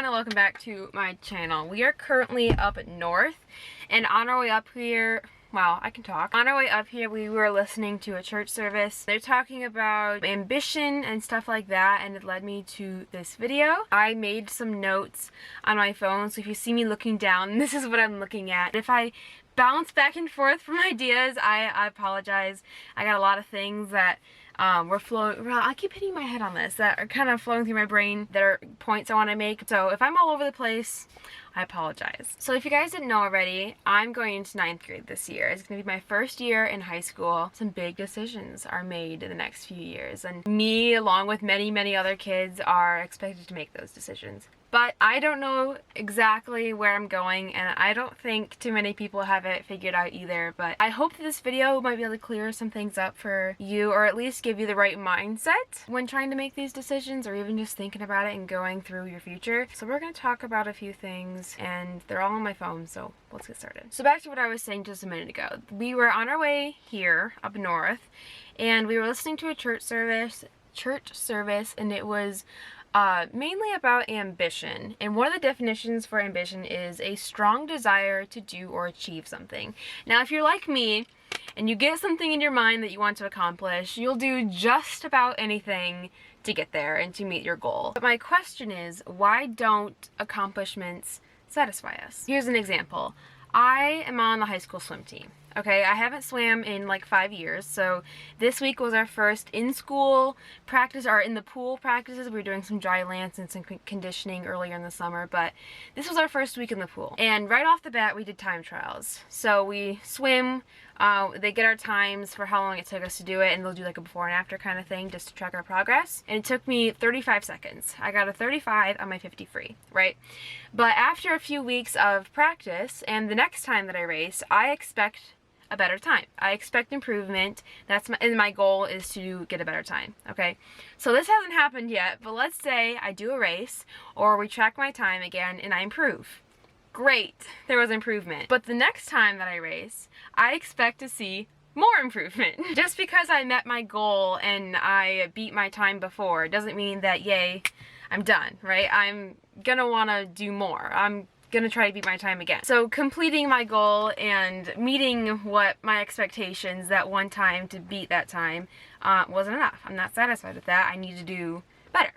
everyone, and welcome back to my channel. We are currently up north, and on our way up here, wow, I can talk. On our way up here, we were listening to a church service. They're talking about ambition and stuff like that, and it led me to this video. I made some notes on my phone, so if you see me looking down, this is what I'm looking at. If I bounce back and forth from ideas, I apologize. I got a lot of things that were flowing. I keep hitting my head on this, that are kind of flowing through my brain, that are points I want to make. So if I'm all over the place, I apologize. So if you guys didn't know already, I'm going into 9th grade this year. It's going to be my first year in high school. Some big decisions are made in the next few years, and me, along with many other kids, are expected to make those decisions. But I don't know exactly where I'm going, and I don't think too many people have it figured out either. But I hope that this video might be able to clear some things up for you, or at least give you the right mindset when trying to make these decisions, or even just thinking about it and going through your future. So we're going to talk about a few things, and they're all on my phone, so let's get started. So back to what I was saying just a minute ago. We were on our way here up north, and we were listening to a church service, and it was mainly about ambition. And one of the definitions for ambition is a strong desire to do or achieve something. Now, if you're like me and you get something in your mind that you want to accomplish, you'll do just about anything to get there and to meet your goal. But my question is, why don't accomplishments satisfy us? Here's an example. I am on the high school swim team. Okay, I haven't swam in like 5 years, so this week was our first in-school practice, or in the pool practices. We were doing some dry lands and some conditioning earlier in the summer, but this was our first week in the pool. And right off the bat, we did time trials. So we swim, they get our times for how long it took us to do it, and they'll do like a before and after kind of thing just to track our progress. And it took me 35 seconds. I got a 35 on my 50 free, right? But after a few weeks of practice, and the next time that I race, I expect a better time. I expect improvement. And my goal is to get a better time, okay? So this hasn't happened yet, but let's say I do a race, or we track my time again and I improve. Great, there was improvement. But the next time that I race, I expect to see more improvement. Just because I met my goal and I beat my time before doesn't mean that, yay, I'm done, right? I'm gonna wanna do more. I'm gonna try to beat my time again. So completing my goal and meeting what my expectations that one time to beat that time wasn't enough. I'm not satisfied with that. I need to do better.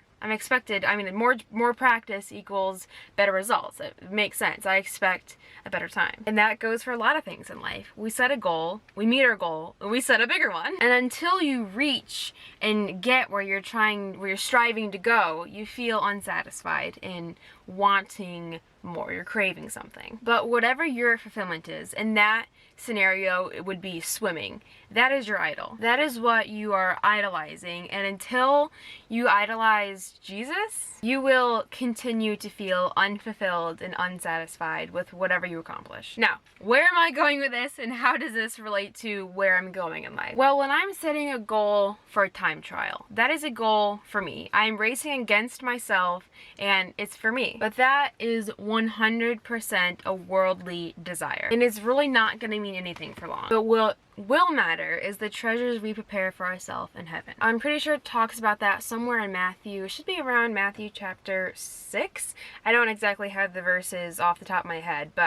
More practice equals better results. It makes sense. I expect a better time. And that goes for a lot of things in life. We set a goal, we meet our goal, and we set a bigger one. And until you reach and get where you're striving to go, you feel unsatisfied and wanting more. You're craving something. But whatever your fulfillment is, in that scenario, it would be swimming. That is your idol. That is what you are idolizing. And until you idolize Jesus, you will continue to feel unfulfilled and unsatisfied with whatever you accomplish. Now, where am I going with this, and how does this relate to where I'm going in life? Well, when I'm setting a goal for a time trial, that is a goal for me. I'm racing against myself, and it's for me. But that is 100% a worldly desire, and it's really not going to mean anything for long. But what will matter is the treasures we prepare for ourselves in heaven. I'm pretty sure it talks about that somewhere in Matthew. It should be around Matthew chapter 6. I don't exactly have the verses off the top of my head, but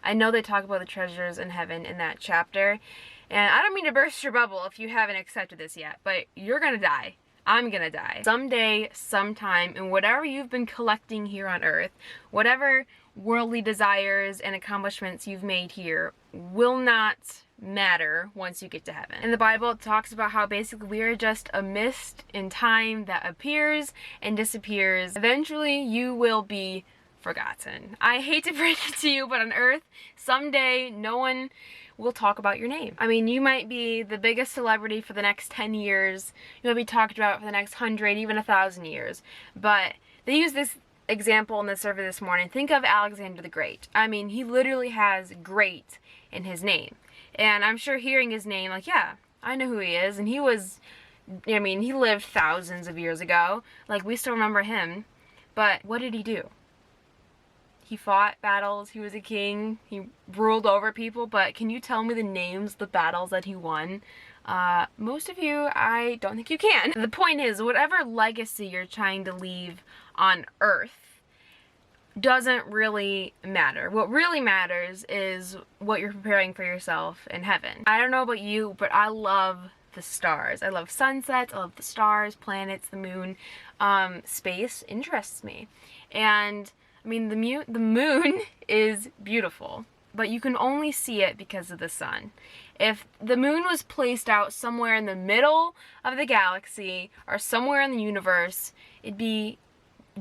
I know they talk about the treasures in heaven in that chapter. And I don't mean to burst your bubble if you haven't accepted this yet, but you're gonna die. I'm gonna die. Someday, sometime, and whatever you've been collecting here on earth, whatever worldly desires and accomplishments you've made here will not matter once you get to heaven. In the Bible, it talks about how basically we are just a mist in time that appears and disappears. Eventually, you will be forgotten. I hate to break it to you, but on earth, someday, no one will talk about your name. I mean, you might be the biggest celebrity for the next 10 years. You might be talked about for the next 100, even 1,000 years. But they use this example in the survey this morning. Think of Alexander the Great. I mean, he literally has great in his name. And I'm sure hearing his name, like, yeah, I know who he is. And he lived thousands of years ago. Like, we still remember him. But what did he do? He fought battles, he was a king, he ruled over people, but can you tell me the names of the battles that he won? Most of you, I don't think you can. The point is, whatever legacy you're trying to leave on earth, doesn't really matter. What really matters is what you're preparing for yourself in heaven. I don't know about you, but I love the stars. I love sunsets, I love the stars, planets, the moon. Space interests me. And I mean, the moon is beautiful, but you can only see it because of the sun. If the moon was placed out somewhere in the middle of the galaxy or somewhere in the universe, it'd be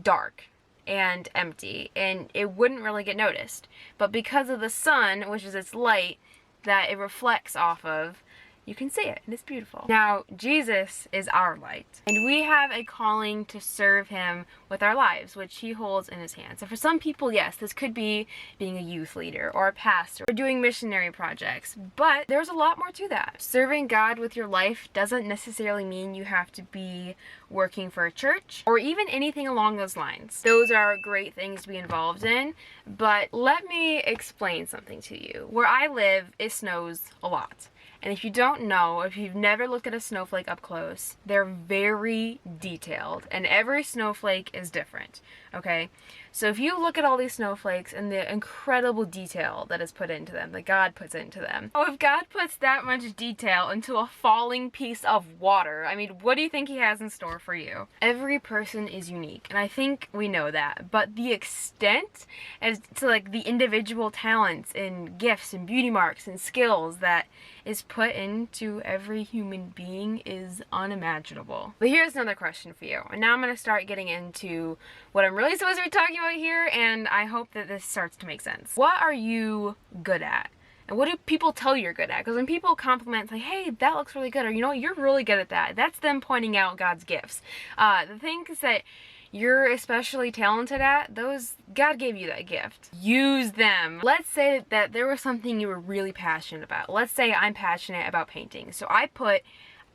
dark and empty and it wouldn't really get noticed. But because of the sun, which is its light that it reflects off of, you can see it, and it's beautiful. Now, Jesus is our light, and we have a calling to serve him with our lives, which he holds in his hands. So for some people, yes, this could be being a youth leader or a pastor or doing missionary projects, but there's a lot more to that. Serving God with your life doesn't necessarily mean you have to be working for a church or even anything along those lines. Those are great things to be involved in, but let me explain something to you. Where I live, it snows a lot. And if you don't know, if you've never looked at a snowflake up close, they're very detailed, and every snowflake is different, okay? So if you look at all these snowflakes and the incredible detail that is put into them, that God puts into them, if God puts that much detail into a falling piece of water, I mean, what do you think he has in store for you? Every person is unique, and I think we know that, but the extent as to like the individual talents and gifts and beauty marks and skills that is put into every human being is unimaginable. But here's another question for you, and now I'm going to start getting into what I'm really supposed to be talking about here, and I hope that this starts to make sense. What are you good at? And what do people tell you you're good at? Because when people compliment, say, hey, that looks really good, or you know what, you're really good at that, that's them pointing out God's gifts. The things that you're especially talented at, those, God gave you that gift. Use them. Let's say that there was something you were really passionate about. Let's say I'm passionate about painting. So I put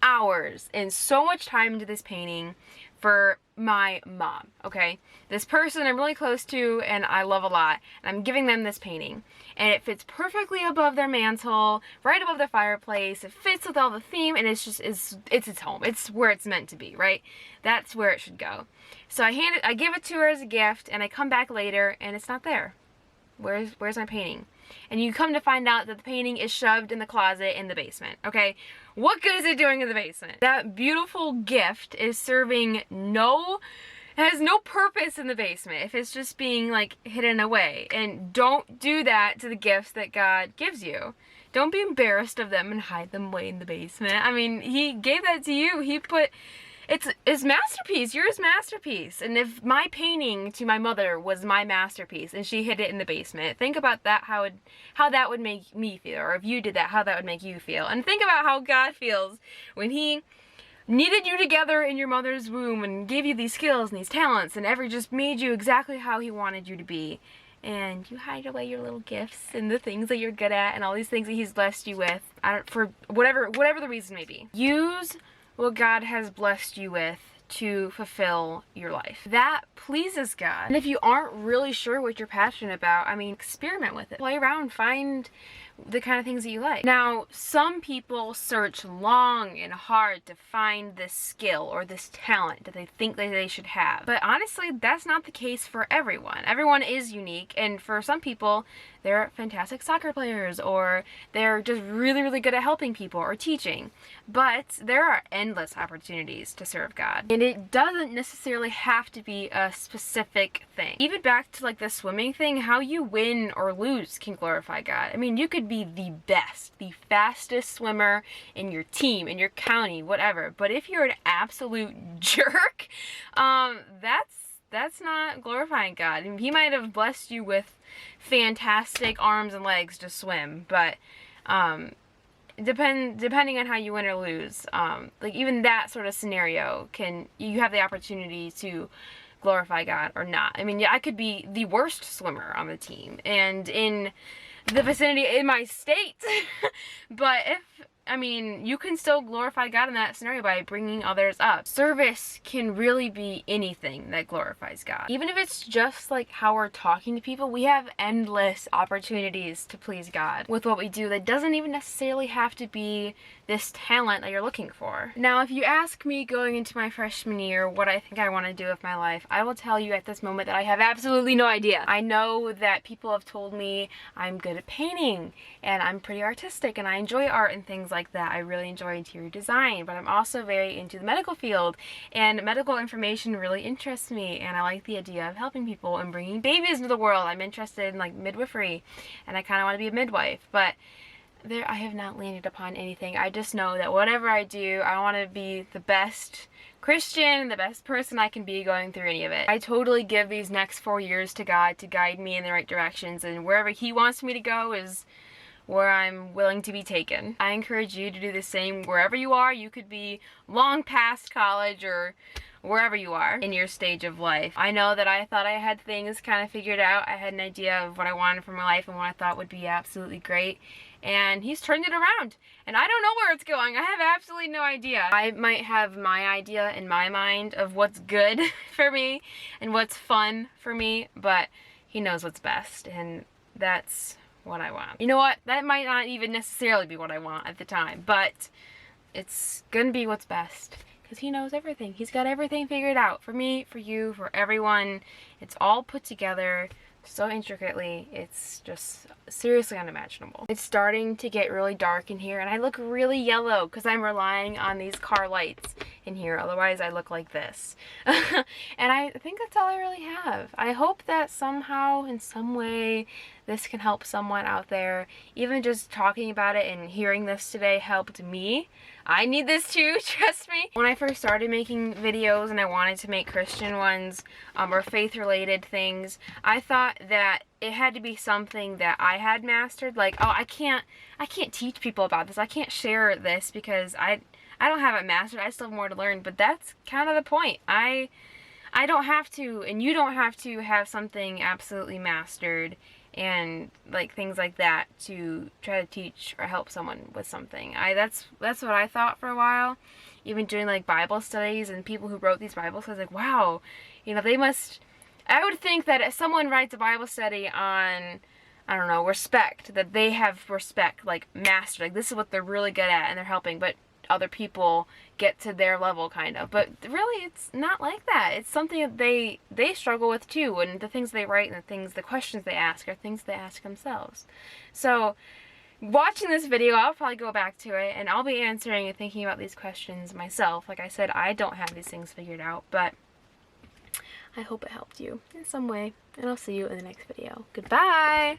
hours and so much time into this painting for my mom, okay? This person I'm really close to and I love a lot, and I'm giving them this painting. And it fits perfectly above their mantle, right above the fireplace. It fits with all the theme, and it's just, it's its home. It's where it's meant to be, right? That's where it should go. So I give it to her as a gift, and I come back later, and it's not there. Where's my painting? And you come to find out that the painting is shoved in the closet in the basement, okay? What good is it doing in the basement? That beautiful gift is serving has no purpose in the basement if it's just being like hidden away. And don't do that to the gifts that God gives you. Don't be embarrassed of them and hide them away in the basement. I mean, he gave that to you. He put, it's his masterpiece. You're his masterpiece. And if my painting to my mother was my masterpiece and she hid it in the basement, think about that, how that would make me feel. Or if you did that, how that would make you feel. And think about how God feels when he knitted you together in your mother's womb and gave you these skills and these talents and just made you exactly how he wanted you to be. And you hide away your little gifts and the things that you're good at and all these things that he's blessed you with, for whatever the reason may be. Use what God has blessed you with to fulfill your life. That pleases God. And if you aren't really sure what you're passionate about, I mean, experiment with it. Play around, find the kind of things that you like. Now, some people search long and hard to find this skill or this talent that they think that they should have. But honestly, that's not the case for everyone. Everyone is unique, and for some people, they're fantastic soccer players, or they're just really, really good at helping people or teaching. But there are endless opportunities to serve God. And it doesn't necessarily have to be a specific thing. Even back to like the swimming thing, how you win or lose can glorify God. I mean, you could be the best, the fastest swimmer in your team, in your county, whatever. But if you're an absolute jerk, that's not glorifying God. I mean, he might have blessed you with fantastic arms and legs to swim, but depending on how you win or lose, like even that sort of scenario, you have the opportunity to glorify God or not. I mean, yeah, I could be the worst swimmer on the team and in the vicinity in my state, but if I mean, you can still glorify God in that scenario by bringing others up. Service can really be anything that glorifies God. Even if it's just like how we're talking to people, we have endless opportunities to please God with what we do. That doesn't even necessarily have to be this talent that you're looking for. Now, if you ask me going into my freshman year what I think I want to do with my life, I will tell you at this moment that I have absolutely no idea. I know that people have told me I'm good at painting and I'm pretty artistic and I enjoy art and things like that. I really enjoy interior design, but I'm also very into the medical field, and medical information really interests me, and I like the idea of helping people and bringing babies into the world. I'm interested in like midwifery, and I kind of want to be a midwife, but I have not landed upon anything. I just know that whatever I do, I want to be the best Christian, the best person I can be going through any of it. I totally give these next 4 years to God to guide me in the right directions, and wherever He wants me to go is where I'm willing to be taken. I encourage you to do the same wherever you are. You could be long past college or wherever you are in your stage of life. I know that I thought I had things kind of figured out. I had an idea of what I wanted for my life and what I thought would be absolutely great. And He's turned it around. And I don't know where it's going. I have absolutely no idea. I might have my idea in my mind of what's good for me and what's fun for me, but He knows what's best, and that's what I want. You know what? That might not even necessarily be what I want at the time, but it's gonna be what's best, because He knows everything. He's got everything figured out for me, for you, for everyone. It's all put together so intricately. It's just seriously unimaginable. It's starting to get really dark in here, and I look really yellow because I'm relying on these car lights in here. Otherwise I look like this. And I think that's all I really have. I hope that somehow, in some way, this can help someone out there. Even just talking about it and hearing this today helped me. I need this too, trust me. When I first started making videos and I wanted to make Christian ones or faith-related things, I thought that it had to be something that I had mastered. Like, oh, I can't teach people about this. I can't share this because I don't have it mastered. I still have more to learn. But that's kind of the point. I don't have to, and you don't have to have something absolutely mastered and like things like that to try to teach or help someone with something. That's what I thought for a while. Even doing like Bible studies, and people who wrote these Bible studies, like, wow, you know, they must, I would think that if someone writes a Bible study on, I don't know, respect, that they have respect like mastered, like this is what they're really good at and they're helping, but other people get to their level kind of. But really it's not like that. It's something that they struggle with too, and the things they write and the questions they ask are things they ask themselves. So watching this video, I'll probably go back to it and I'll be answering and thinking about these questions myself. Like I said, I don't have these things figured out, but I hope it helped you in some way, and I'll see you in the next video. Goodbye!